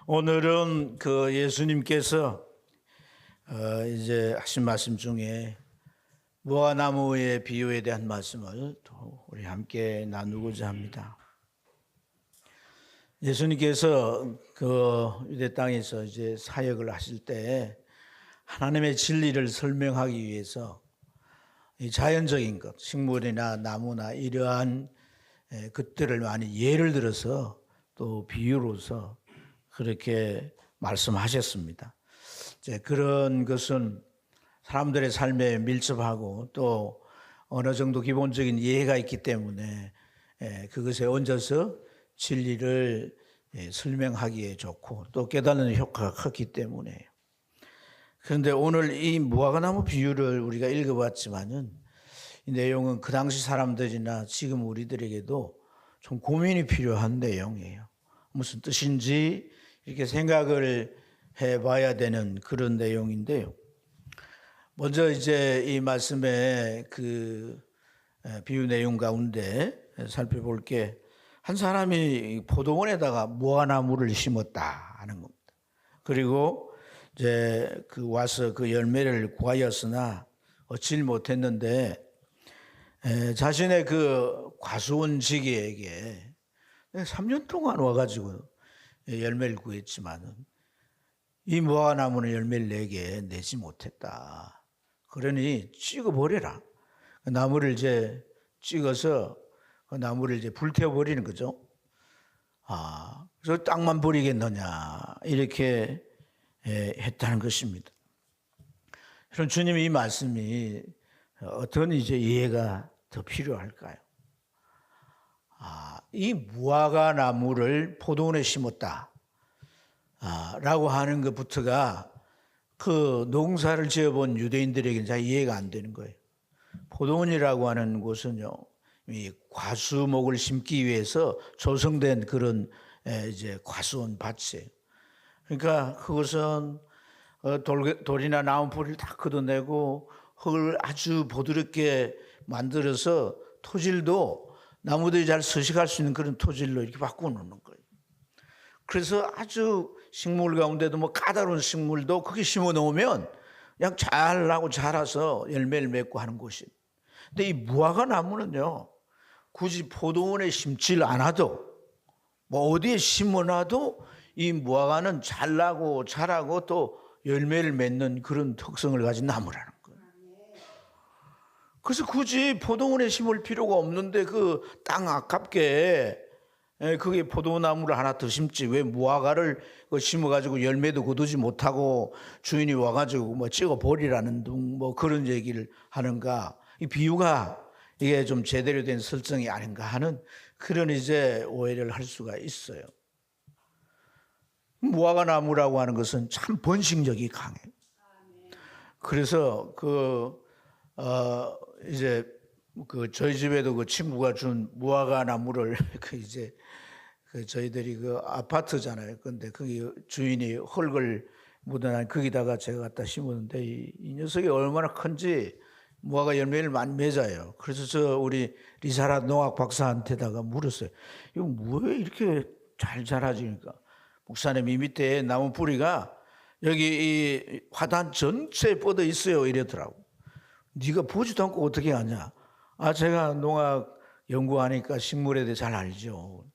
오늘은 그 예수님께서 이제 하신 말씀 중에 무화과나무의 비유에 대한 말씀을 또 우리 함께 나누고자 합니다. 예수님께서 그 유대 땅에서 이제 사역을 하실 때 하나님의 진리를 설명하기 위해서 이 자연적인 것, 식물이나 나무나 이러한 것들을 많이 예를 들어서 또 비유로서 그렇게 말씀하셨습니다. 이제 그런 것은 사람들의 삶에 밀접하고 또 어느 정도 기본적인 이해가 있기 때문에 그것에 얹어서 진리를 설명하기에 좋고 또 깨닫는 효과가 컸기 때문에요. 그런데 오늘 이 무화과나무 비유를 우리가 읽어봤지만은 이 내용은 그 당시 사람들이나 지금 우리들에게도 좀 고민이 필요한 내용이에요. 무슨 뜻인지 이렇게 생각을 해봐야 되는 그런 내용인데요. 먼저 이제 이 말씀의 그 비유 내용 가운데 살펴볼 게 한 사람이 포도원에다가 무화과나무를 심었다 하는 겁니다. 그리고 이제 그 와서 그 열매를 구하였으나 얻질 못했는데 자신의 그 과수원 지기에게 3년 동안 와가지고 열매를 구했지만은 이 무화과나무는 열매를 내지 못했다. 그러니 찍어버려라. 그 나무를 이제 찍어서 그 나무를 이제 불태워버리는 거죠. 그래서 땅만 버리겠느냐 이렇게 했다는 것입니다. 그럼 주님 이 말씀이 어떤 이제 이해가 더 필요할까요? 이 무화과나무를 포도원에 심었다. 라고 하는 것부터가 그 농사를 지어본 유대인들에게는 잘 이해가 안 되는 거예요. 포도원이라고 하는 곳은요, 이 과수목을 심기 위해서 조성된 그런 이제 과수원 밭이에요. 그러니까 그것은 돌이나 나무 뿌리를 다 걷어내고 흙을 아주 부드럽게 만들어서 토질도 나무들이 잘 서식할 수 있는 그런 토질로 이렇게 바꿔 놓는 거예요. 그래서 아주 식물 가운데도 뭐 까다로운 식물도 거기 심어 놓으면 그냥 잘 나고 자라서 열매를 맺고 하는 곳이에요. 근데 이 무화과 나무는요, 굳이 포도원에 심질 않아도 뭐 어디에 심어놔도 이 무화과는 잘 나고 자라고 또 열매를 맺는 그런 특성을 가진 나무라는 거예요. 그래서 굳이 포도원에 심을 필요가 없는데 그 땅 아깝게 그게 포도나무를 하나 더 심지 왜 무화과를 심어가지고 열매도 거두지 못하고 주인이 와가지고 뭐 찍어버리라는 둥 뭐 그런 얘기를 하는가. 이 비유가 이게 좀 제대로 된 설정이 아닌가 하는 그런 이제 오해를 할 수가 있어요. 무화과 나무라고 하는 것은 참 번식력이 강해요. 그래서 이제 그 저희 집에도 그 친구가 준 무화과 나무를 이제 저희들이 그 아파트잖아요. 근데 거기 주인이 흙을 묻어놔 거기다가 제가 갖다 심었는데 이 녀석이 얼마나 큰지 무화과 열매를 많이 맺어요. 그래서 저 우리 리사라 농학 박사한테다가 물었어요. 이거 왜 이렇게 잘 자라지? 그러니까 목사님 이 밑에 나무 뿌리가 여기 이 화단 전체에 뻗어 있어요. 이러더라고. 네가 보지도 않고 어떻게 아냐? 제가 농학 연구하니까 식물에 대해 잘 알죠.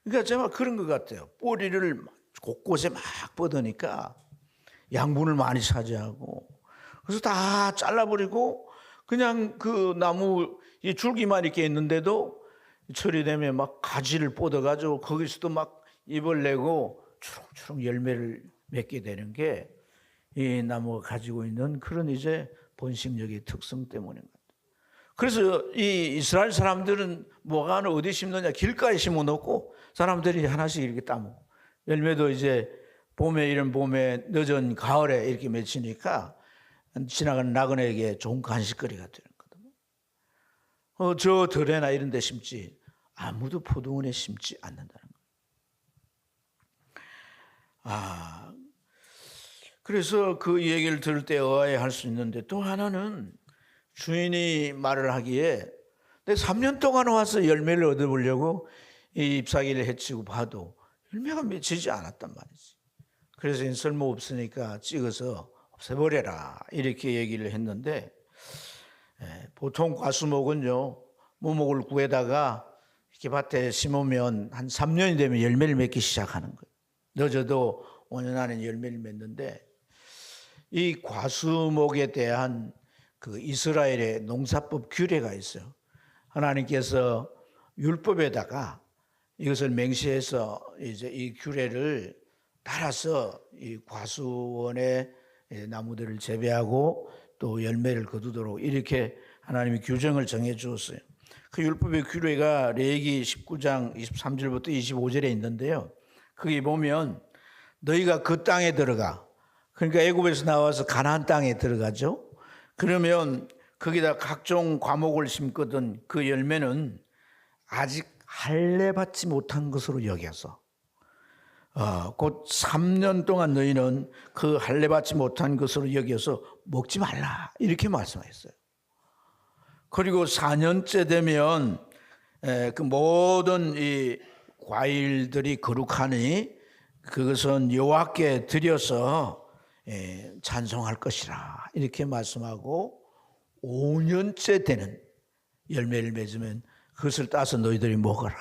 그러니까 정말 그런 것 같아요. 뿌리를 곳곳에 막 뻗으니까 양분을 많이 차지하고 그래서 다 잘라버리고 그냥 그 나무 이 줄기만 이렇게 있는데도 철이 되면 막 가지를 뻗어가지고 거기서도 막 잎을 내고 추렁추렁 열매를 맺게 되는 게 이 나무가 가지고 있는 그런 이제 번식력의 특성 때문인 것 같아요. 그래서 이 이스라엘 사람들은 무화과를 어디 심느냐 길가에 심어 놓고 사람들이 하나씩 이렇게 따먹고 열매도 이제 봄에 이른 봄에 늦은 가을에 이렇게 맺히니까 지나가는 나그네에게 좋은 간식거리가 되는 거거든요. 저 들에나 이런 데 심지 아무도 포도원에 심지 않는다는 거예요. 그래서 그 얘기를 들을 때 의아해할 수 있는데 또 하나는 주인이 말을 하기에 내가 3년 동안 와서 열매를 얻어보려고 이 잎사귀를 해치고 봐도 열매가 맺히지 않았단 말이지. 그래서 쓸모없으니까 찍어서 없애버려라 이렇게 얘기를 했는데, 보통 과수목은요, 무목을 구해다가 이렇게 밭에 심으면 한 3년이 되면 열매를 맺기 시작하는 거예요. 늦어도 5년 안에 열매를 맺는데, 이 과수목에 대한 그 이스라엘의 농사법 규례가 있어요. 하나님께서 율법에다가 이것을 맹세해서 이제 이 규례를 따라서 이 과수원의 나무들을 재배하고 또 열매를 거두도록 이렇게 하나님이 규정을 정해 주었어요. 그 율법의 규례가 레위기 19장 23절부터 25절에 있는데요. 거기 보면 너희가 그 땅에 들어가, 그러니까 애굽에서 나와서 가나안 땅에 들어가죠. 그러면 거기다 각종 과목을 심거든 그 열매는 아직 할례 받지 못한 것으로 여겨서 곧 3년 동안 너희는 그 할례 받지 못한 것으로 여겨서 먹지 말라 이렇게 말씀하셨어요. 그리고 4년째 되면 그 모든 이 과일들이 거룩하니 그것은 여호와께 드려서 찬송할 것이라 이렇게 말씀하고, 5년째 되는 열매를 맺으면 그것을 따서 너희들이 먹어라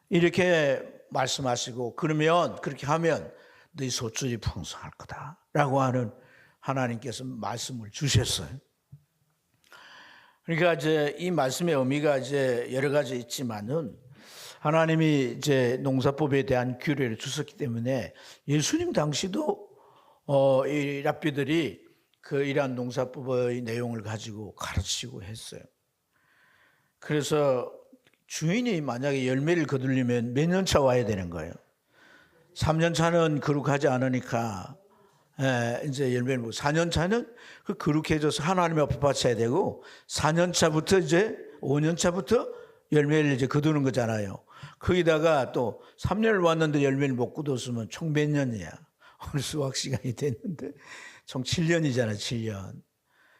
이렇게 말씀하시고, 그러면 그렇게 하면 너희 소출이 풍성할 거다라고 하는 하나님께서 말씀을 주셨어요. 그러니까 이제 이 말씀의 의미가 이제 여러 가지 있지만은, 하나님이 이제 농사법에 대한 규례를 주셨기 때문에 예수님 당시도 이 랍비들이 그 이러한 농사법의 내용을 가지고 가르치고 했어요. 그래서 주인이 만약에 열매를 거두려면 몇 년 차 와야 되는 거예요. 3년 차는 거룩하지 않으니까 이제 열매를 먹고, 4년 차는 그 거룩해져서 하나님 앞에 바쳐야 되고, 4년 차부터 이제 5년 차부터 열매를 이제 거두는 거잖아요. 거기다가 또 3년을 왔는데 열매를 못 거뒀으면 총 몇 년이야? 오늘 수학 시간이 됐는데 총 7년이잖아.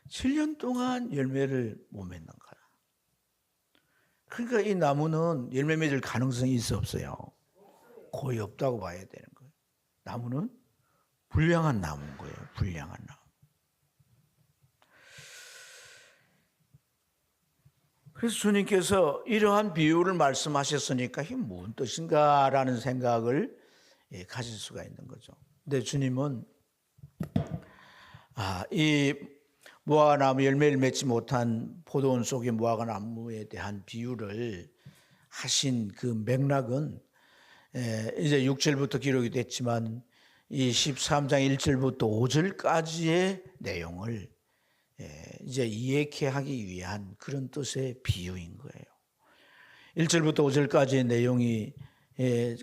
7년 동안 열매를 못 맺는 거야. 그러니까 이 나무는 열매 맺을 가능성이 있어 없어요? 거의 없다고 봐야 되는 거예요. 나무는 불량한 나무인 거예요. 불량한 나무. 그래서 주님께서 이러한 비유를 말씀하셨으니까 이게 무슨 뜻인가라는 생각을 가질 수가 있는 거죠. 근데 주님은 이 무화과 나무 열매를 맺지 못한 포도원 속의 무화과 나무에 대한 비유를 하신 그 맥락은 이제 6절부터 기록이 됐지만 이 13장 1절부터 5절까지의 내용을 이제 이해케 하기 위한 그런 뜻의 비유인 거예요. 1절부터 5절까지의 내용이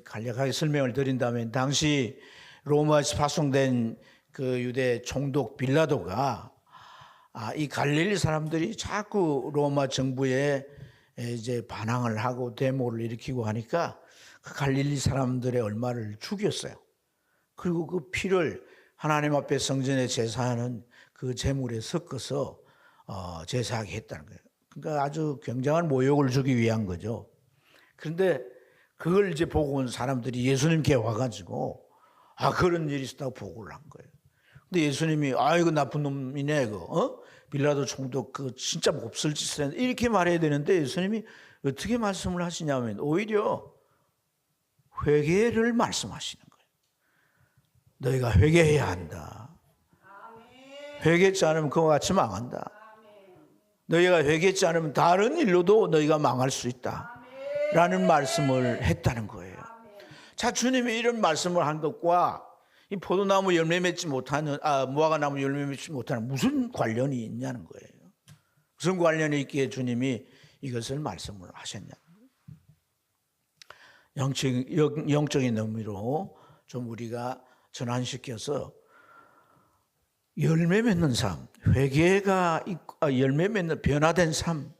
간략하게 설명을 드린다면, 당시 로마에서 파송된 그 유대 총독 빌라도가 이 갈릴리 사람들이 자꾸 로마 정부에 이제 반항을 하고 데모를 일으키고 하니까 그 갈릴리 사람들의 얼마를 죽였어요. 그리고 그 피를 하나님 앞에 성전에 제사하는 그 제물에 섞어서 제사하게 했다는 거예요. 그러니까 아주 굉장한 모욕을 주기 위한 거죠. 그런데 그걸 이제 보고 온 사람들이 예수님께 와가지고 그런 일이 있었다고 보고를 한 거예요. 근데 예수님이 이거 나쁜 놈이네, 빌라도 총독 그 진짜 몹쓸 짓을 했는데 이렇게 말해야 되는데, 예수님이 어떻게 말씀을 하시냐면 오히려 회개를 말씀하시는 거예요. 너희가 회개해야 한다. 회개하지 않으면 그와 같이 망한다. 너희가 회개하지 않으면 다른 일로도 너희가 망할 수 있다 라는 말씀을 했다는 거예요. 자, 주님이 이런 말씀을 한 것과 이 포도나무 열매 맺지 못하는 무화과 나무 열매 맺지 못하는 무슨 관련이 있냐는 거예요. 무슨 관련이 있기에 주님이 이것을 말씀을 하셨냐. 영적인 의미로 좀 우리가 전환시켜서 열매 맺는 삶, 회개가 열매 맺는 변화된 삶,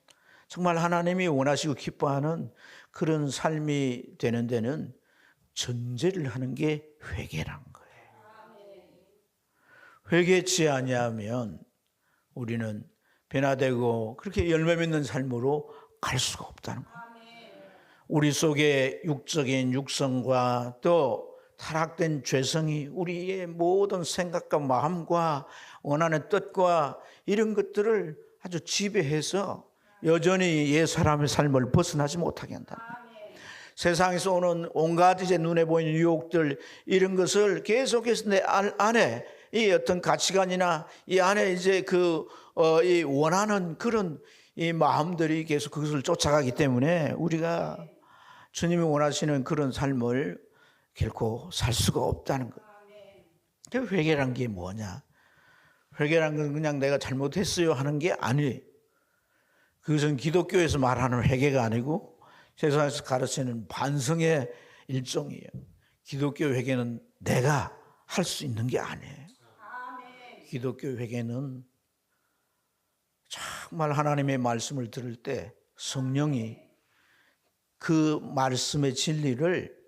정말 하나님이 원하시고 기뻐하는 그런 삶이 되는 데는 전제를 하는 게 회개란 거예요. 회개치 아니하면 우리는 변화되고 그렇게 열매 맺는 삶으로 갈 수가 없다는 거예요. 우리 속에 육적인 육성과 또 타락된 죄성이 우리의 모든 생각과 마음과 원하는 뜻과 이런 것들을 아주 지배해서 여전히 옛 사람의 삶을 벗어나지 못하게 한다. 세상에서 오는 온갖 이제 눈에 보이는 유혹들 이런 것을 계속해서 내 안에 이 어떤 가치관이나 이 안에 이제 이 원하는 그런 이 마음들이 계속 그것을 쫓아가기 때문에 우리가 주님이 원하시는 그런 삶을 결코 살 수가 없다는 거예요. 회개란 게 뭐냐? 회개란 건 그냥 내가 잘못했어요 하는 게 아니에요. 그것은 기독교에서 말하는 회개가 아니고 세상에서 가르치는 반성의 일종이에요. 기독교 회개는 내가 할 수 있는 게 아니에요. 기독교 회개는 정말 하나님의 말씀을 들을 때 성령이 그 말씀의 진리를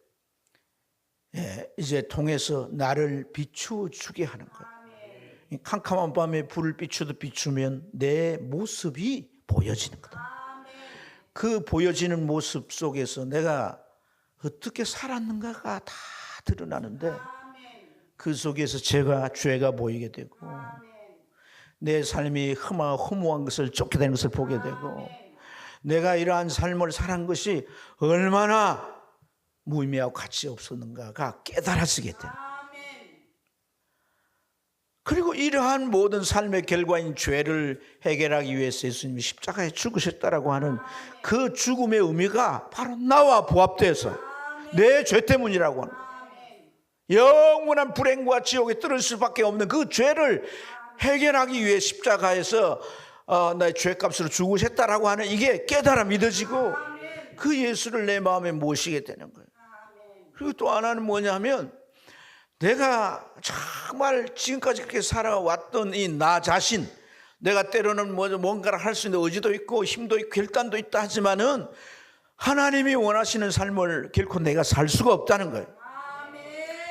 이제 통해서 나를 비추어 주게 하는 거예요. 캄캄한 밤에 불을 비추듯 비추면 내 모습이 보여지는 거다. 그 보여지는 모습 속에서 내가 어떻게 살았는가가 다 드러나는데 그 속에서 죄가 보이게 되고 내 삶이 허무한 것을 쫓게 되는 것을 보게 되고 내가 이러한 삶을 살한 것이 얼마나 무의미하고 가치 없었는가가 깨달아지게 돼요. 그리고 이러한 모든 삶의 결과인 죄를 해결하기 위해서 예수님이 십자가에 죽으셨다라고 하는 그 죽음의 의미가 바로 나와 부합돼서 내 죄 때문이라고 하는 영원한 불행과 지옥에 떨어질 수밖에 없는 그 죄를 해결하기 위해 십자가에서 나의 죄값으로 죽으셨다라고 하는 이게 깨달아 믿어지고 그 예수를 내 마음에 모시게 되는 거예요. 그리고 또 하나는 뭐냐면 내가 정말 지금까지 그렇게 살아왔던 이 나 자신, 내가 때로는 뭔가를 할 수 있는 의지도 있고 힘도 있고 결단도 있다 하지만은 하나님이 원하시는 삶을 결코 내가 살 수가 없다는 거예요.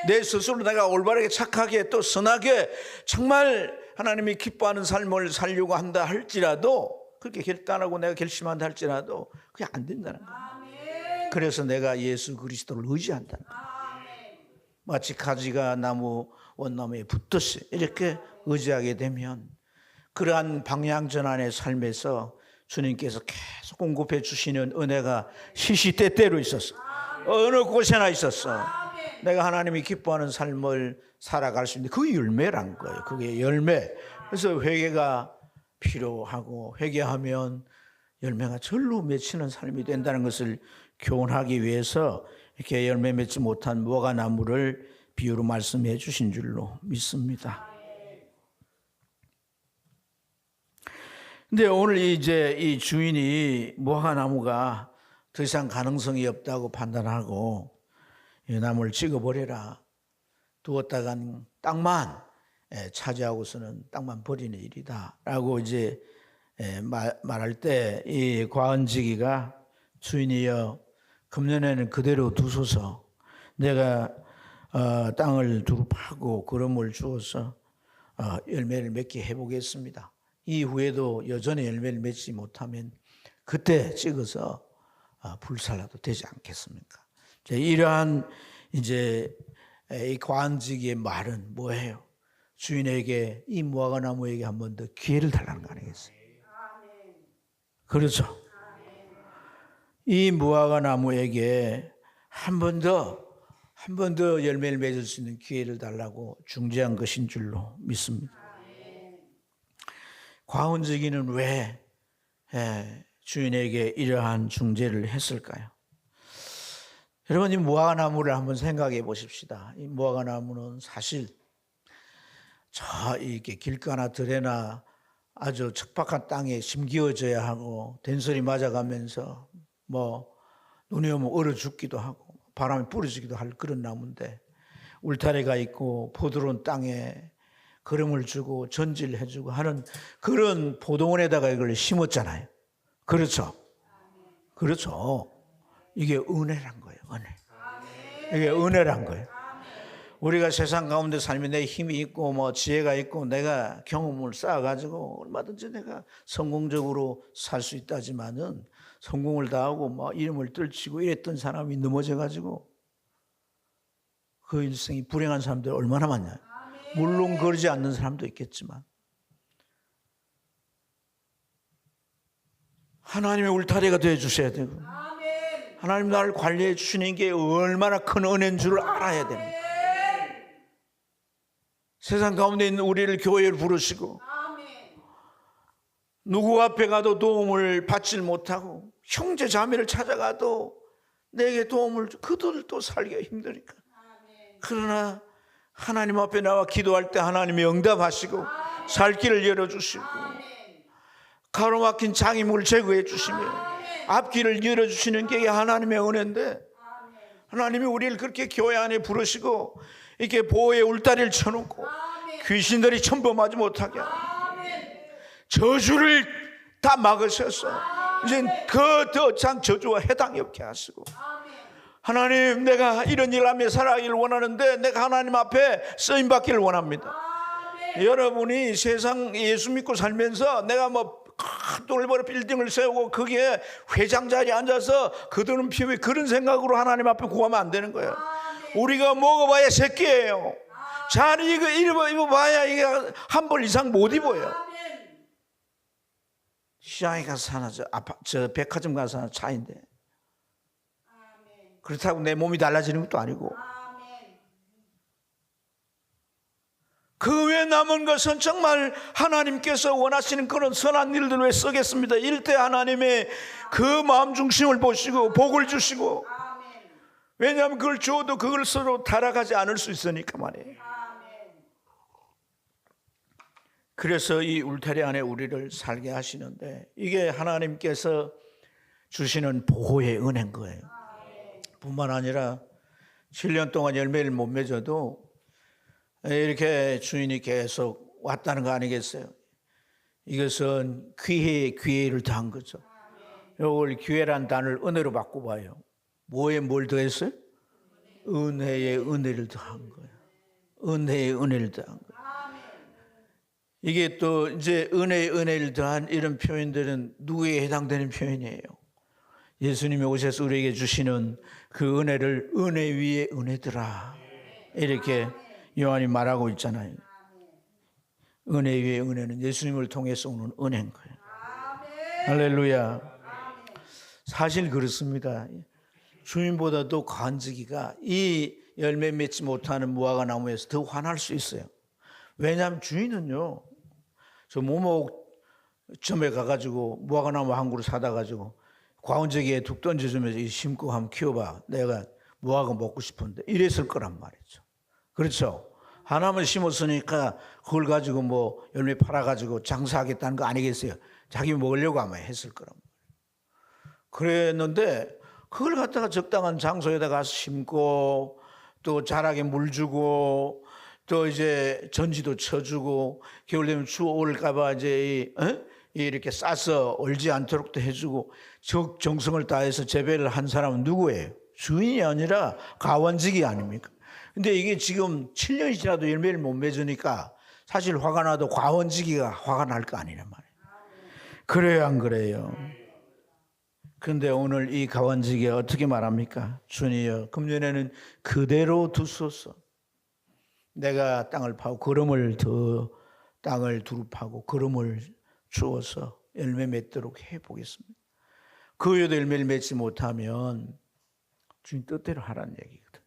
내 스스로 내가 올바르게 착하게 또 선하게 정말 하나님이 기뻐하는 삶을 살려고 한다 할지라도 그렇게 결단하고 내가 결심한다 할지라도 그게 안 된다는 거예요. 그래서 내가 예수 그리스도를 의지한다는 거예요. 마치 가지가 원나무에 붙듯이 이렇게 의지하게 되면 그러한 방향전환의 삶에서 주님께서 계속 공급해 주시는 은혜가 시시때때로 있었어. 어느 곳에나 있었어. 내가 하나님이 기뻐하는 삶을 살아갈 수 있는 그 열매란 거예요. 그게 열매. 그래서 회개가 필요하고 회개하면 열매가 절로 맺히는 삶이 된다는 것을 교훈하기 위해서 이렇게 열매 맺지 못한 무화과나무를 비유로 말씀해 주신 줄로 믿습니다. 근데 오늘 이제 이 주인이 무화과나무가 더 이상 가능성이 없다고 판단하고 이 나무를 찍어버려라. 두었다간 땅만 차지하고서는 땅만 버리는 일이다. 라고 이제 말할 때 이 과언지기가 주인이여 금년에는 그대로 두소서 내가 땅을 두루 파고 그름을 주어서 열매를 맺게 해보겠습니다. 이후에도 여전히 열매를 맺지 못하면 그때 찍어서 불살라도 되지 않겠습니까? 이러한 이제 이 과언지기의 말은 뭐예요? 주인에게 이 무화과나무에게 한 번 더 기회를 달라는 거 아니겠어요? 그렇죠. 이 무화과나무에게 한 번 더 열매를 맺을 수 있는 기회를 달라고 중재한 것인 줄로 믿습니다. 과언지기는 왜 주인에게 이러한 중재를 했을까요? 여러분 이 무화과나무를 한번 생각해 보십시다. 이 무화과나무는 사실 이렇게 길가나 들에나 아주 척박한 땅에 심기어져야 하고 된소리 맞아가면서 눈이 오면 얼어 죽기도 하고 바람에 부러지기도 할 그런 나무인데 울타리가 있고 포도로운 땅에 거름을 주고 전질해주고 하는 그런 포도원에다가 이걸 심었잖아요. 그렇죠? 그렇죠. 이게 은혜란 거예요. 은혜. 이게 은혜란 거예요. 우리가 세상 가운데 살면 내 힘이 있고 지혜가 있고 내가 경험을 쌓아가지고 얼마든지 내가 성공적으로 살 수 있다지만은 성공을 다 하고 이름을 떨치고 이랬던 사람이 넘어져가지고 그 일생이 불행한 사람들 얼마나 많냐. 물론 그러지 않는 사람도 있겠지만 하나님의 울타리가 되어 주셔야 되고 하나님 나를 관리해 주시는 게 얼마나 큰 은혜인 줄 알아야 됩니다. 세상 가운데 있는 우리를 교회를 부르시고 누구 앞에 가도 도움을 받지 못하고 형제 자매를 찾아가도 내게 도움을 그들도 살기가 힘드니까. 그러나 하나님 앞에 나와 기도할 때 하나님이 응답하시고 살 길을 열어주시고 가로막힌 장애물을 제거해 주시며 앞길을 열어주시는 게 하나님의 은혜인데 하나님이 우리를 그렇게 교회 안에 부르시고 이렇게 보호의 울타리를 쳐놓고 귀신들이 침범하지 못하게 하고 저주를 다 막으셔서 이제 그 더 이상 저주와 해당이 없게 하시고 하나님 내가 이런 일 하며 살아가기를 원하는데 내가 하나님 앞에 쓰임받기를 원합니다. 여러분이 세상 예수 믿고 살면서 내가 뭐 큰 돈을 벌어 빌딩을 세우고 거기에 회장 자리에 앉아서 그 돈은 피우며 그런 생각으로 하나님 앞에 구하면 안 되는 거예요. 우리가 먹어봐야 새끼예요. 잘 이거 입어봐야 이게 한 벌 이상 못 입어요. 시장에 가서 사나 저 백화점 가서 사나 차인데 그렇다고 내 몸이 달라지는 것도 아니고 그 외에 남은 것은 정말 하나님께서 원하시는 그런 선한 일들 왜 쓰겠습니다. 일대 하나님의 그 마음 중심을 보시고 복을 주시고 왜냐하면 그걸 주어도 그걸 서로 달아가지 않을 수 있으니까 말이에요. 그래서 이 울타리 안에 우리를 살게 하시는데 이게 하나님께서 주시는 보호의 은혜인 거예요. 뿐만 아니라 7년 동안 열매를 못 맺어도 이렇게 주인이 계속 왔다는 거 아니겠어요? 이것은 기회를 더한 거죠. 이걸 기회란 단어를 은혜로 바꿔봐요. 뭐에 뭘 더했어요? 은혜의 은혜를 더한 거예요. 은혜의 은혜를 더한 거예요. 이게 또 이제 은혜의 은혜를 더한 이런 표현들은 누구에 해당되는 표현이에요? 예수님이 오셔서 우리에게 주시는 그 은혜를 은혜 위에 은혜더라 이렇게 요한이 말하고 있잖아요. 은혜 위에 은혜는 예수님을 통해서 오는 은혜인 거예요. 할렐루야. 사실 그렇습니다. 주인보다도 관지기가 이 열매 맺지 못하는 무화과 나무에서 더 화날 수 있어요. 왜냐하면 주인은요, 저 모목점에 가가지고 무화과 나무 한 그루 사다 가지고 과원지기에 툭 던져주면서 심고 한번 키워봐. 내가 무화과 먹고 싶은데 이랬을 거란 말이죠. 그렇죠? 하나만 심었으니까 그걸 가지고 뭐 열매 팔아가지고 장사하겠다는 거 아니겠어요? 자기 먹으려고 아마 했을 거란 말이에요. 그랬는데 그걸 갖다가 적당한 장소에다 가서 심고 또 자라게 물 주고 또 이제 전지도 쳐주고 겨울 되면 추워 올까봐 이제 이렇게 싸서 얼지 않도록 도 해주고 정성을 다해서 재배를 한 사람은 누구예요? 주인이 아니라 가원직이 아닙니까? 근데 이게 지금 7년이 지나도 열매를 못 맺으니까 사실 화가 나도 과원지기가 화가 날 거 아니란 말이에요. 그래요, 안 그래요? 그런데 오늘 이 가원지기가 어떻게 말합니까? 주님이여, 금년에는 그대로 두소서. 내가 땅을 파고 거름을 땅을 두루 파고 거름을 주어서 열매 맺도록 해보겠습니다. 그 후에도 열매를 맺지 못하면 주님 뜻대로 하라는 얘기거든요.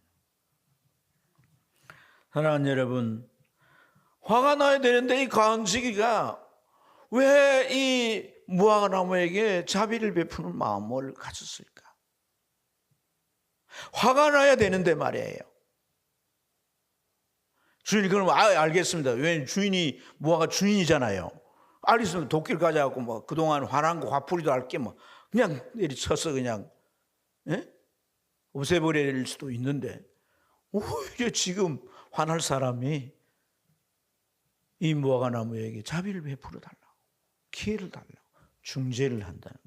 사랑하는 여러분, 화가 나야 되는데 이 가원지기가 왜 이 무화과 나무에게 자비를 베푸는 마음을 가졌을까? 화가 나야 되는데 말이에요. 주인이 그럼 알겠습니다. 왜 주인이 무화과 주인이잖아요. 알겠습니다. 도끼를 가져갖고 뭐 그동안 화난 거 화풀이도 할게 뭐 그냥 내리쳐서 그냥 없애버릴 수도 있는데 오히려 지금 화날 사람이 이 무화과 나무에게 자비를 베풀어 달라고, 기회를 달라고, 중재를 한다는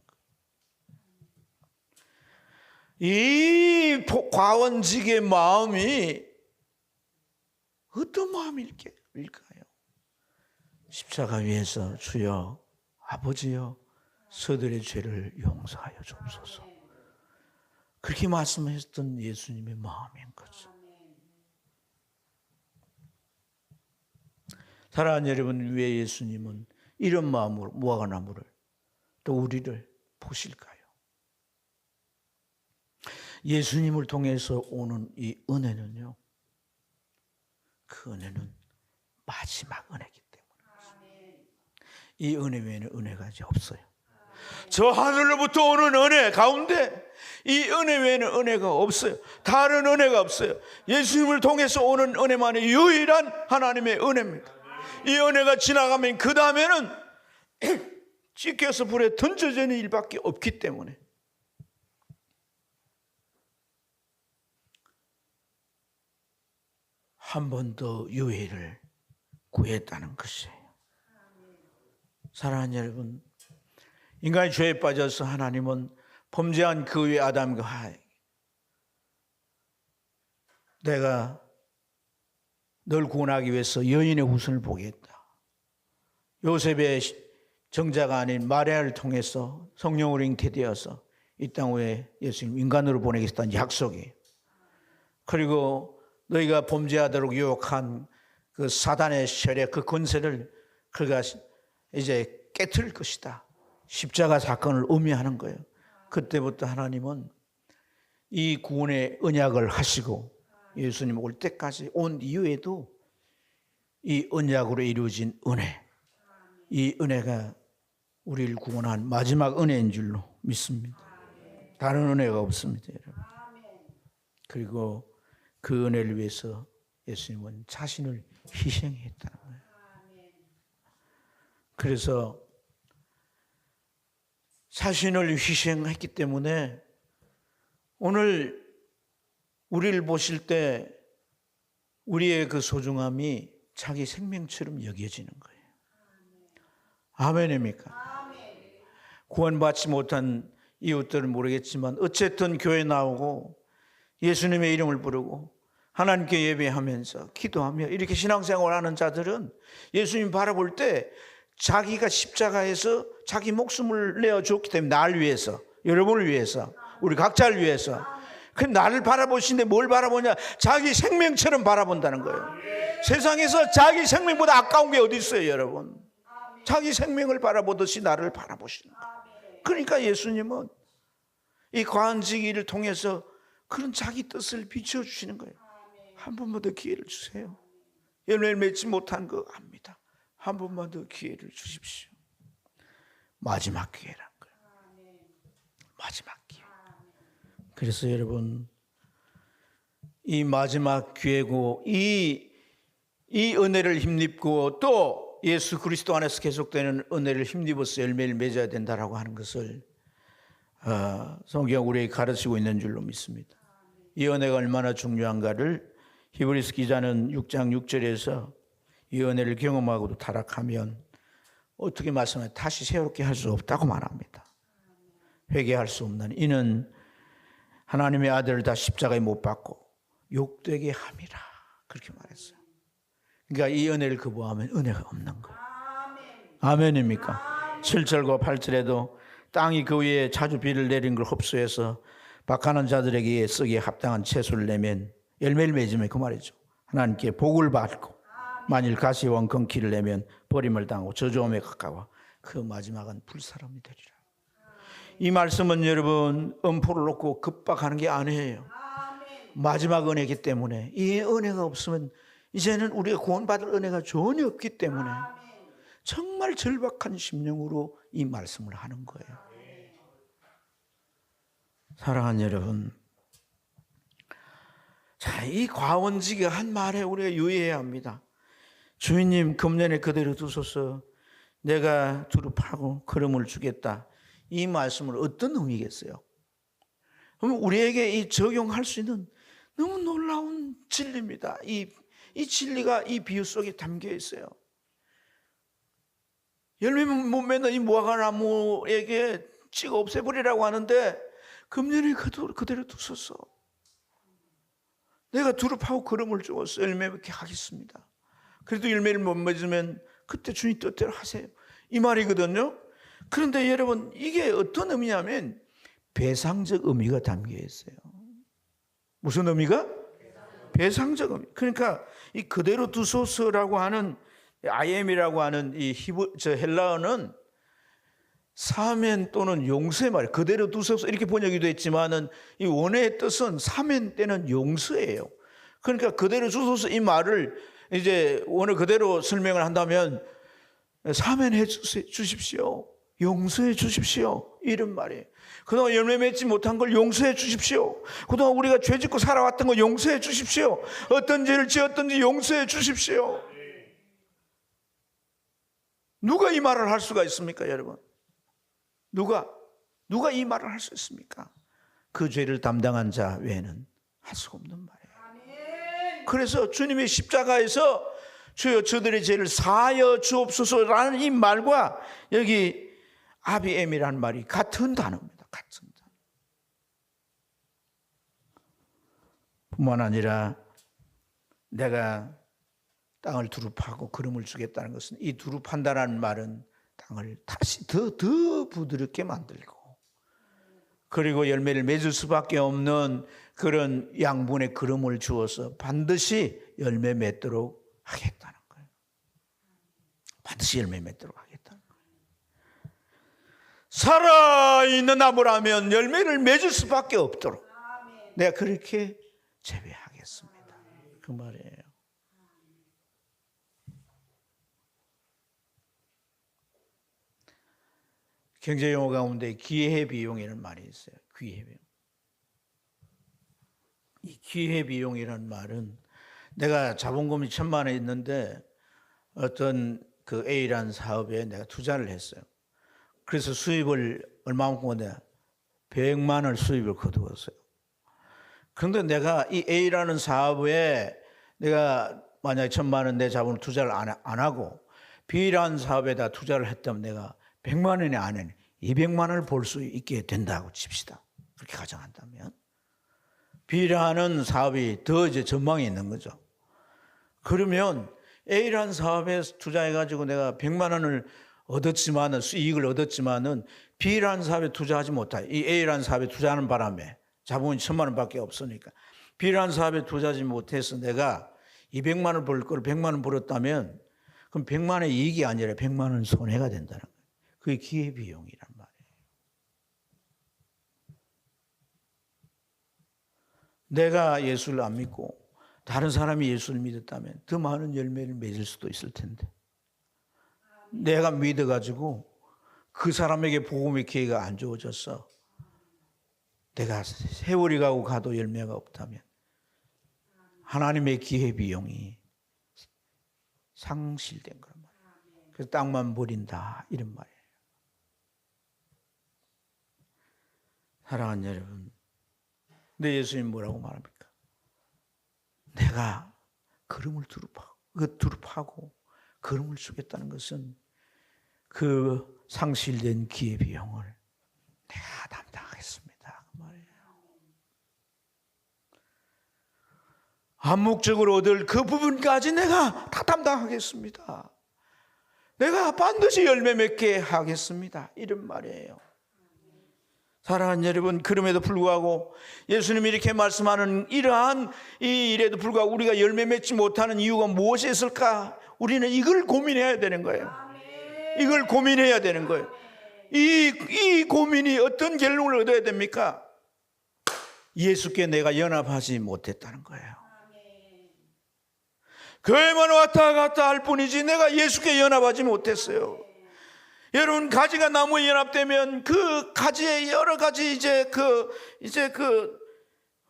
거예요. 이 과원직의 마음이 어떤 마음일까요? 십자가 위에서 주여, 아버지여, 저들의 죄를 용서하여 주옵소서. 그렇게 말씀하셨던 예수님의 마음인 거죠. 사랑하는 여러분, 왜 예수님은 이런 마음으로 무화과나무를 또 우리를 보실까요? 예수님을 통해서 오는 이 은혜는요, 그 은혜는 마지막 은혜이기 때문에 이 은혜 외에는 은혜가 이제 없어요. 저 하늘로부터 오는 은혜 가운데 이 은혜 외에는 은혜가 없어요. 다른 은혜가 없어요. 예수님을 통해서 오는 은혜만이 유일한 하나님의 은혜입니다. 이 은혜가 지나가면 그 다음에는 찢겨서 불에 던져지는 일밖에 없기 때문에 한 번 더 유예를 구했다는 것이에요. 사랑하는 여러분, 인간이 죄에 빠져서 하나님은 범죄한 그 후에 아담과 하와에게 내가 널 구원하기 위해서 여인의 후손을 보겠다. 요셉의 정자가 아닌 마리아를 통해서 성령으로 잉태되어서 이 땅 위에 예수님 인간으로 보내겠다는 약속이에요. 그리고 너희가 범죄하도록 유혹한 그 사단의 세력, 그 권세를 그가 이제 깨트릴 것이다. 십자가 사건을 의미하는 거예요. 그때부터 하나님은 이 구원의 언약을 하시고 예수님 올 때까지 온 이후에도 이 언약으로 이루어진 은혜, 이 은혜가 우리를 구원한 마지막 은혜인 줄로 믿습니다. 다른 은혜가 없습니다, 여러분. 그리고 그 은혜를 위해서 예수님은 자신을 희생했다는 거예요. 그래서 자신을 희생했기 때문에 오늘 우리를 보실 때 우리의 그 소중함이 자기 생명처럼 여겨지는 거예요. 아멘입니까? 구원받지 못한 이웃들은 모르겠지만 어쨌든 교회 나오고 예수님의 이름을 부르고 하나님께 예배하면서 기도하며 이렇게 신앙생활하는 자들은 예수님 바라볼 때 자기가 십자가에서 자기 목숨을 내어줬기 때문에 날 위해서, 여러분을 위해서, 우리 각자를 위해서. 그 나를 바라보시는데 뭘 바라보냐? 자기 생명처럼 바라본다는 거예요. 세상에서 자기 생명보다 아까운 게 어디 있어요, 여러분? 자기 생명을 바라보듯이 나를 바라보시는 거예요. 그러니까 예수님은 이 과한지기를 통해서 그런 자기 뜻을 비춰주시는 거예요. 한 번만 더 기회를 주세요. 열매를 맺지 못한 거 압니다. 한 번만 더 기회를 주십시오. 마지막 기회란 거예요. 마지막 기회. 그래서 여러분, 이 마지막 기회고 이 은혜를 힘입고 또 예수 그리스도 안에서 계속되는 은혜를 힘입어서 열매를 맺어야 된다라고 하는 것을 성경 우리에게 가르치고 있는 줄로 믿습니다. 이 은혜가 얼마나 중요한가를 히브리서 기자는 6장 6절에서 이 은혜를 경험하고도 타락하면 어떻게 말씀해 다시 새롭게 할 수 없다고 말합니다. 회개할 수 없는 이는 하나님의 아들을 다 십자가에 못 박고 욕되게 함이라 그렇게 말했어요. 그러니까 이 은혜를 거부하면 은혜가 없는 거예요. 아멘입니까? 7절과 8절에도 땅이 그 위에 자주 비를 내린 걸 흡수해서 박하는 자들에게 쓰기에 합당한 채소를 내면 열매를 맺으면 그 말이죠. 하나님께 복을 받고 만일 가시와 엉겅퀴를 내면 버림을 당하고 저주함에 가까워 그 마지막은 불사람이 되리라. 이 말씀은 여러분 엄포를 놓고 급박하는 게 아니에요. 마지막 은혜이기 때문에 이 은혜가 없으면 이제는 우리가 구원받을 은혜가 전혀 없기 때문에 정말 절박한 심령으로 이 말씀을 하는 거예요. 사랑하는 여러분, 자, 이 과원지기가 한 말에 우리가 유의해야 합니다. 주인님 금년에 그대로 두소서 내가 두릅하고 걸음을 주겠다. 이 말씀은 어떤 의미겠어요? 그럼 우리에게 이 적용할 수 있는 너무 놀라운 진리입니다. 이 진리가 이 비유 속에 담겨 있어요. 열매 못 맺는 이 무화과나무에게 찍어 없애버리라고 하는데 금년에 그대로 두소서. 내가 두릅하고 걸음을 주어서 열매 맺게 하겠습니다. 그래도 열매를 못 맺으면 그때 주님 뜻대로 하세요. 이 말이거든요. 그런데 여러분 이게 어떤 의미냐면 배상적 의미가 담겨 있어요. 무슨 의미가? 배상적 의미. 그러니까 이 그대로 두소서라고 하는 IM이라고 하는 이 헬라어는 사멘 또는 용서의 말, 그대로 두소서 이렇게 번역이 됐지만은 이 원어의 뜻은 사멘 때는 용서예요. 그러니까 그대로 두소서 이 말을 이제 원어 그대로 설명을 한다면 사면해 주십시오. 용서해 주십시오. 이런 말이에요. 그동안 열매 맺지 못한 걸 용서해 주십시오. 그동안 우리가 죄 짓고 살아왔던 거 용서해 주십시오. 어떤 죄를 지었든지 용서해 주십시오. 누가 이 말을 할 수가 있습니까, 여러분? 누가 이 말을 할 수 있습니까? 그 죄를 담당한 자 외에는 할 수가 없는 말이에요. 그래서 주님의 십자가에서 주여 저들의 죄를 사하여 주옵소서라는 이 말과 여기 아비엠이라는 말이 같은 단어입니다. 같은 단어. 뿐만 아니라 내가 땅을 두릅하고 기름을 주겠다는 것은 이 두릅한다는 말은 땅을 다시 더 부드럽게 만들고 그리고 열매를 맺을 수밖에 없는 그런 양분의 기름을 주어서 반드시 열매 맺도록 하겠다는 거예요. 반드시 열매 맺도록 하겠다는 거예요. 살아있는 나무라면 열매를 맺을 수밖에 없도록 내가 그렇게 재배하겠습니다. 그 말이에요. 경제용어 가운데 기회비용이라는 말이 있어요. 기회비용. 이 기회비용이라는 말은 내가 자본금이 1,000만 원 있는데 어떤 그 A라는 사업에 내가 투자를 했어요. 그래서 수입을 얼마만큼 얻냐? 100만 원 수입을 거두었어요. 그런데 내가 이 A라는 사업에 내가 만약에 1,000만 원 내 자본을 투자를 안 하고 B라는 사업에다 투자를 했다면 내가 100만 원이 안에 200만 원을 벌 수 있게 된다고 칩시다. 그렇게 가정한다면 B라는 사업이 더 이제 전망이 있는 거죠. 그러면 A라는 사업에 투자해가지고 내가 100만 원을 얻었지만은 수익을 얻었지만은 B라는 사업에 투자하지 못하고 이 A라는 사업에 투자하는 바람에 자본이 1,000만 원밖에 없으니까 B라는 사업에 투자하지 못해서 내가 200만 원을 벌 걸 100만 원 벌었다면 그럼 100만 원의 이익이 아니라 100만 원 손해가 된다는 거예요. 그게 기회비용이란 말이에요. 내가 예수를 안 믿고 다른 사람이 예수를 믿었다면 더 많은 열매를 맺을 수도 있을 텐데 내가 믿어가지고 그 사람에게 복음의 기회가 안 주어져서 내가 세월이 가고 가도 열매가 없다면 하나님의 기회비용이 상실된 거란 말이에요. 그래서 땅만 버린다 이런 말이에요. 사랑하는 여러분, 근데 예수님 뭐라고 말합니까? 내가 기름을 두릅하고 기름을 주겠다는 것은 그 상실된 기회비용을 내가 담당하겠습니다. 그 말이에요. 암묵적으로 얻을 그 부분까지 내가 다 담당하겠습니다. 내가 반드시 열매 맺게 하겠습니다. 이런 말이에요. 사랑하는 여러분, 그럼에도 불구하고 예수님이 이렇게 말씀하는 이러한 이 일에도 불구하고 우리가 열매 맺지 못하는 이유가 무엇이 있을까? 우리는 이걸 고민해야 되는 거예요. 이걸 고민해야 되는 거예요. 이 고민이 어떤 결론을 얻어야 됩니까? 예수께 내가 연합하지 못했다는 거예요. 교회만 왔다 갔다 할 뿐이지 내가 예수께 연합하지 못했어요. 여러분, 가지가 나무에 연합되면 그 가지에 여러 가지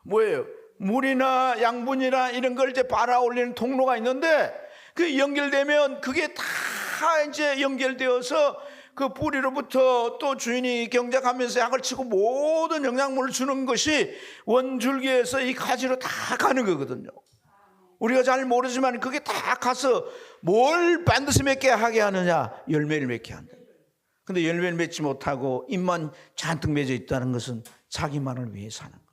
뭐예요? 물이나 양분이나 이런 걸 이제 빨아 올리는 통로가 있는데 그 연결되면 그게 다 이제 연결되어서 그 뿌리로부터 또 주인이 경작하면서 약을 치고 모든 영양분을 주는 것이 원줄기에서 이 가지로 다 가는 거거든요. 우리가 잘 모르지만 그게 다 가서 뭘 반드시 맺게 하게 하느냐? 열매를 맺게 한다. 근데 열매를 맺지 못하고 입만 잔뜩 맺어 있다는 것은 자기만을 위해 사는 거예요.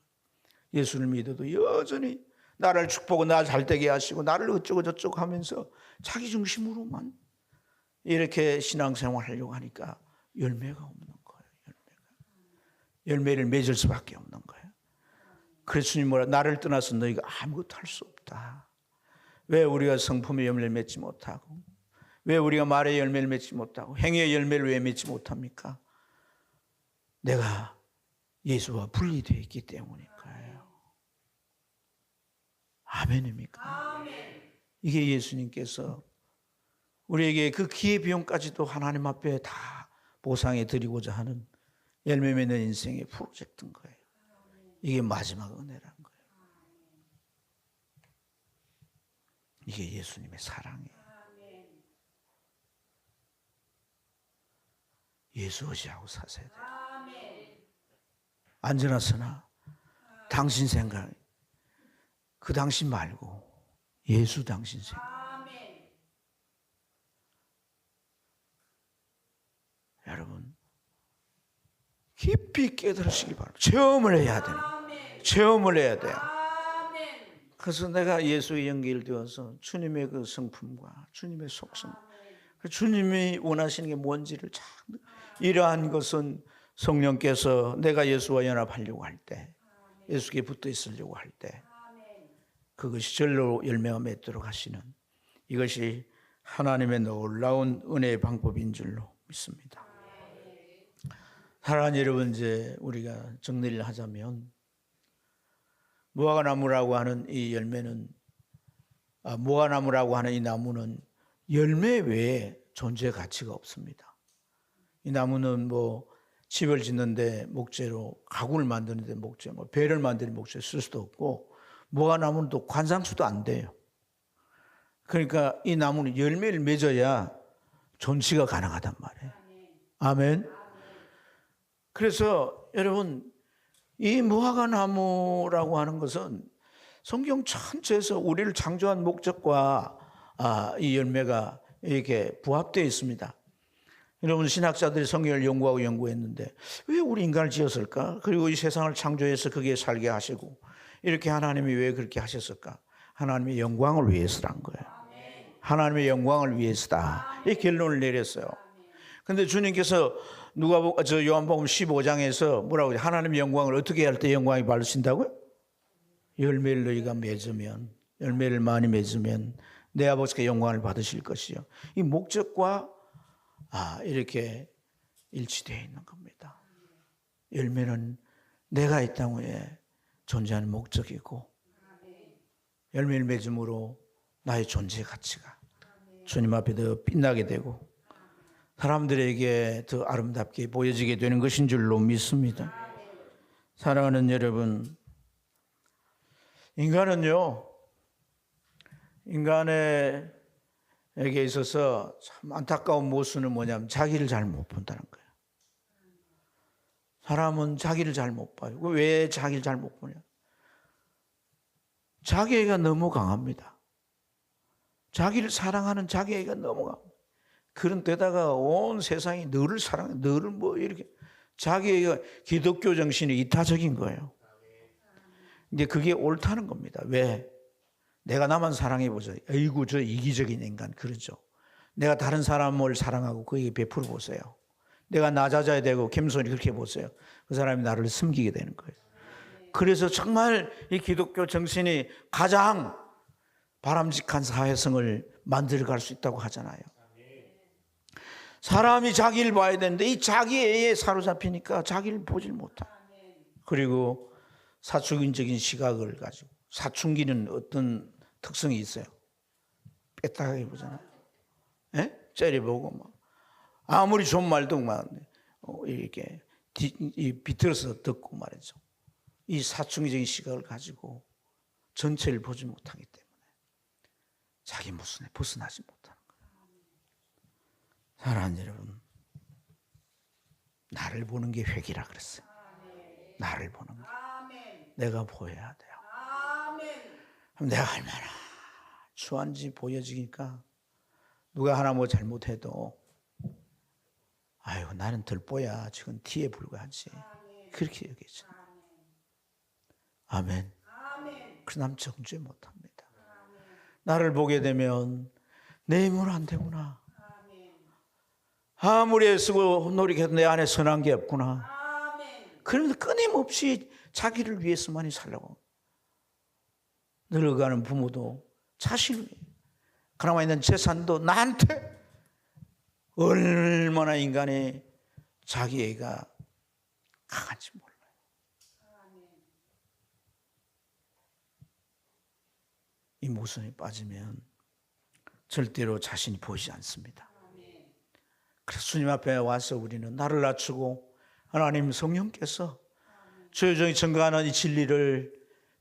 예수를 믿어도 여전히 나를 축복하고 나 잘되게 하시고 나를 어쩌고 저쩌고 하면서 자기 중심으로만 이렇게 신앙생활 하려고 하니까 열매가 없는 거예요. 열매를 맺을 수밖에 없는 거예요. 그래서 주님 뭐라? 나를 떠나서 너희가 아무것도 할 수 없다. 왜 우리가 성품의 열매를 맺지 못하고 왜 우리가 말의 열매를 맺지 못하고 행위의 열매를 왜 맺지 못합니까? 내가 예수와 분리되어 있기 때문일까요? 아멘입니까? 이게 예수님께서 우리에게 그 기회비용까지도 하나님 앞에 다 보상해 드리고자 하는 열매 맺는 인생의 프로젝트인 거예요. 이게 마지막 은혜라는 거예요. 이게 예수님의 사랑이에요. 예수 의지하고 사세요. 안전하으나 당신 생각, 그 당신 말고 예수 당신 생각. 여러분 깊이 깨달으시기 바랍니다. 체험을 해야 돼요. 체험을 해야 돼요. 그래서 내가 예수에 연결되어서 주님의 그 성품과 주님의 속성, 주님이 원하시는 게 뭔지를 잘, 이러한 것은 성령께서 내가 예수와 연합하려고 할 때, 예수께 붙어 있으려고 할 때 그것이 절로 열매가 맺도록 하시는, 이것이 하나님의 놀라운 은혜의 방법인 줄로 믿습니다. 사랑하는 여러분, 이제 우리가 정리를 하자면 무화과나무라고 하는 이 열매는, 무화과나무라고 하는 이 나무는 열매 외에 존재 가치가 없습니다. 이 나무는 뭐 집을 짓는데 목재로, 가구를 만드는데 목재, 뭐 배를 만드는 목재 쓸 수도 없고, 무화과나무는 또 관상수도 안 돼요. 그러니까 이 나무는 열매를 맺어야 존치가 가능하단 말이에요. 아멘. 그래서 여러분, 이 무화과나무라고 하는 것은 성경 전체에서 우리를 창조한 목적과 이 열매가 이렇게 부합되어 있습니다. 여러분, 신학자들이 성경을 연구하고 연구했는데 왜 우리 인간을 지었을까? 그리고 이 세상을 창조해서 거기에 살게 하시고 이렇게 하나님이 왜 그렇게 하셨을까? 하나님의 영광을 위해서란 거예요. 하나님의 영광을 위해서다. 이 결론을 내렸어요. 근데 주님께서 요한복음 15장에서 뭐라고 해요? 하나님의 영광을 어떻게 할 때 영광이 받으신다고요? 열매를 너희가 맺으면, 열매를 많이 맺으면 내 아버지께 영광을 받으실 것이요. 이 목적과 이렇게 일치되어 있는 겁니다. 열매는 내가 이 땅에 존재하는 목적이고, 열매를 맺음으로 나의 존재 가치가 주님 앞에 더 빛나게 되고 사람들에게 더 아름답게 보여지게 되는 것인 줄로 믿습니다. 사랑하는 여러분, 인간은요, 인간에게 있어서 참 안타까운 모순은 뭐냐면 자기를 잘 못 본다는 거예요. 사람은 자기를 잘 못 봐요. 왜 자기를 잘 못 보냐? 자기애가 너무 강합니다. 자기를 사랑하는 자기애가 너무 강합니다. 그런 데다가 온 세상이 너를 사랑해, 너를 뭐 이렇게, 자기애가 기독교 정신이 이타적인 거예요. 이제 그게 옳다는 겁니다. 왜? 내가 나만 사랑해보자. 아이고, 저 이기적인 인간, 그러죠. 내가 다른 사람을 사랑하고 그에게 베풀어 보세요. 내가 낮아져야 되고 겸손히 그렇게 보세요. 그 사람이 나를 숨기게 되는 거예요. 그래서 정말 이 기독교 정신이 가장 바람직한 사회성을 만들어갈 수 있다고 하잖아요. 사람이 자기를 봐야 되는데 이 자기애에 사로잡히니까 자기를 보질 못하고, 그리고 사춘기적인 시각을 가지고, 사춘기는 어떤 특성이 있어요? 뺐다하게 보잖아요. 째려보고 막 아무리 좋은 말도 막 이렇게 비틀어서 듣고 말이죠. 이 사춘기적인 시각을 가지고 전체를 보지 못하기 때문에 자기 모순에 벗어나지 못하는 거예요. 사랑하는 여러분, 나를 보는 게 회개라 그랬어요. 나를 보는 게. 내가 보여야 돼요. 그럼 내가 얼마나 추한지 보여지니까 누가 하나 뭐 잘못해도 아유, 나는 덜보야, 지금 티에 불과하지, 그렇게 여기죠. 아멘. 그 남 정죄 못합니다. 나를 보게 되면 내 힘으로 안 되구나. 아무리 애쓰고 노력해도 내 안에 선한 게 없구나. 그러면서 끊임없이 자기를 위해서만이 살려고. 늙어가는 부모도 자신을 위해, 그나마 있는 재산도 나한테 얼마나 인간의 자기애가 강한지 몰라요. 이 모순에 빠지면 절대로 자신이 보이지 않습니다. 그래서 주님 앞에 와서 우리는 나를 낮추고 하나님 성령께서 조용히 증거하는 이 진리를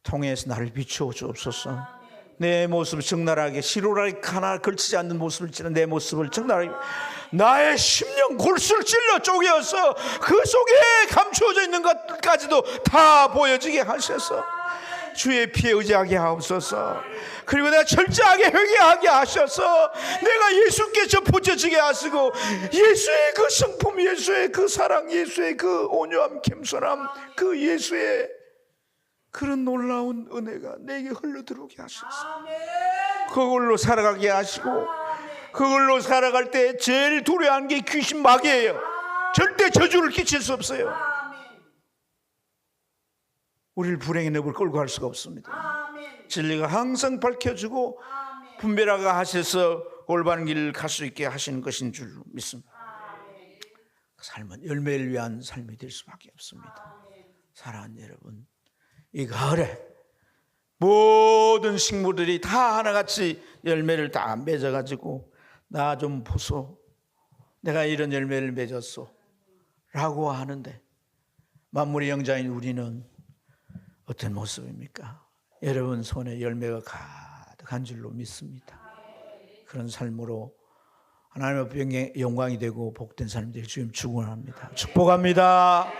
통해서 나를 비추어 주옵소서. 내 모습을 적나라하게 시로라기 하나 걸치지 않는 모습을 지는 내 모습을 적나라하게 나의 심령 골수를 찔러 쪼개어서 그 속에 감추어져 있는 것까지도 다 보여지게 하셔서 주의 피에 의지하게 하옵소서. 그리고 내가 철저하게 회개하게 하셔서 내가 예수께 접붙여지게 하시고 예수의 그 성품, 예수의 그 사랑, 예수의 그 온유함, 겸손함, 그 예수의 그런 놀라운 은혜가 내게 흘러들어오게 하셔서 그걸로 살아가게 하시고, 그걸로 살아갈 때 제일 두려워하는 게 귀신 마귀예요. 절대 저주를 끼칠 수 없어요. 우리를 불행의 늪을 끌고 갈 수가 없습니다. 진리가 항상 밝혀지고 분별하게 하셔서 올바른 길을 갈 수 있게 하시는 것인 줄 믿습니다. 그 삶은 열매를 위한 삶이 될 수밖에 없습니다. 사랑하는 여러분, 이 가을에 모든 식물들이 다 하나같이 열매를 다 맺어가지고 나 좀 보소, 내가 이런 열매를 맺었소 라고 하는데 만물의 영자인 우리는 어떤 모습입니까? 여러분 손에 열매가 가득한 줄로 믿습니다. 그런 삶으로 하나님 앞에 영광이 되고 복된 삶이 되길 주님 축원합니다. 축복합니다.